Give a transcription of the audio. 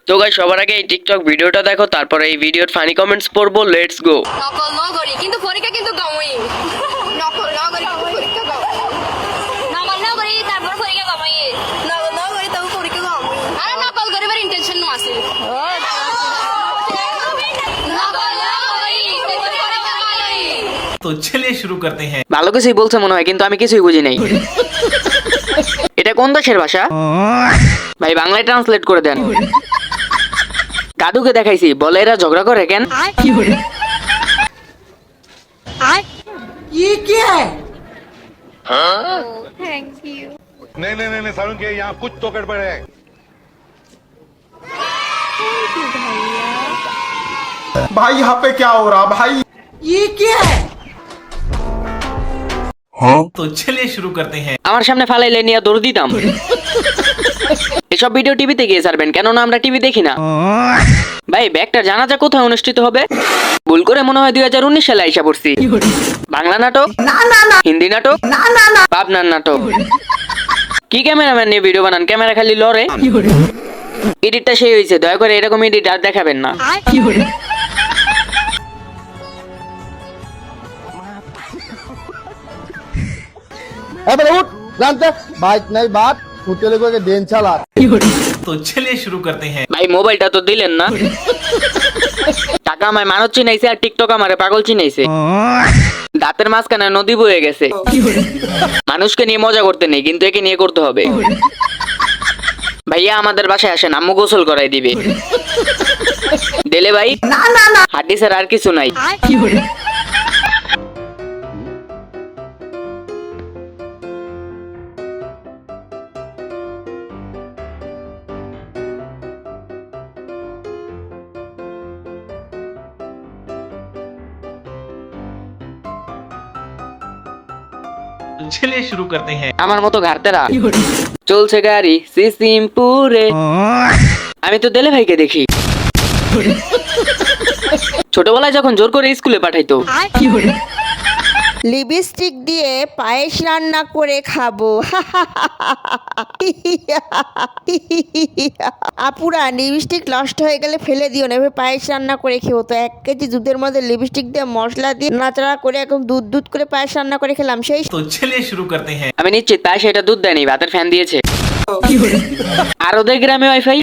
তো গাইস সবার আগে এই টিকটক ভিডিওটা দেখো, তারপরে এই ভিডিওর ফানি কমেন্টস পড়বো। Let's go. নকল ন করি কিন্তু পরীক্ষা কিন্তু গামই নকল ন করি কিন্তু পরীক্ষা গাও নকল ন করি তারপর পরীক্ষা গামই নকল ন করি তারপর পরীক্ষা গামই আরে নকল করিবার ইন্টেনশন নো আছে নকল ন করি পরীক্ষা গামই। तो चलिए शुरू करते हैं। ভালো কিছুই বলছে মনে হয়, কিন্তু আমি কিছুই বুঝি নাই। এটা কোন দেশের ভাষা ভাই? বাংলায় ট্রান্সলেট করে দেন। দাদুকে দেখাইছি, বলে এরা ঝগড়া করে কেন? ये क्या है? नहीं सारुण के यहाँ कुछ तो गड़बड़ है। भाई यहाँ पे क्या हो रहा भाई? ये क्या है? तो चलिए शुरू करते हैं। আমার সামনে ফালাইলে নিয়ে দৌড় দিতাম। এসব ভিডিও টিভিতে গিয়ে ছাড়বেন, কেননা আমরা টিভি দেখি না। ভাই ব্যাগটা জানাজা কোথায় অনুষ্ঠিত হবে? ভুল করে মনে হয় 2019 সালে আইসা পড়ছি। বাংলা নাটক, হিন্দি নাটক, পাবনার নাটক। কি ক্যামেরাম্যান নিয়ে ভিডিও বানান, ক্যামেরা খালি লড়ে। এডিটটা সেই হয়েছে, দয়া করে এরকম এডিট আর দেখাবেন না। उठ जानते बाइक नहीं बात होटल को देन चला। तो चलिए शुरू करते हैं। ভাই মোবাইলটা তো দিলেন না। টাকা আমায় মানুষ চিনাইছে আর টিকটক আমারে পাগল চিনাইছে। দাঁতের মাঝখানে নদী বয়ে গেছে। মানুষকে নিয়ে মজা করতে নেই, কিন্তু একে নিয়ে করতে হবে। ভাইয়া আমাদের বাসায় আসেন, আম্মু গোসল করাই দিবে। দিলে ভাই হাড্ডি স্যার আর কিছু নাই। तो चलिए शुरू करते हैं। আমার মতো ঘাটতেরা চলছে গাড়ি সিসিমপুরে। আমি তো দেলে ভাইকে দেখি ছোটবেলায় যখন জোর করে স্কুলে পাঠাইতো। লিপস্টিক দিয়ে পায়েস রান্না করে খাবো। আপুরা লিপস্টিক নষ্ট হয়ে গেলে ফেলে দিও না, এভাবে পায়েস রান্না করে খেও। তো 1 কেজি দুধের মধ্যে লিপস্টিক দিয়ে মশলা দিয়ে নাচড়া করে একদম দুধ করে পায়েস রান্না করে খেলাম। সেই तो चलिए शुरू करते हैं। আমি নিশ্চিত পায়ে সেটা দুধ দেয়নি, ভাতের ফ্যান দিয়েছে। আর ওদের গ্রামে ওয়াইফাই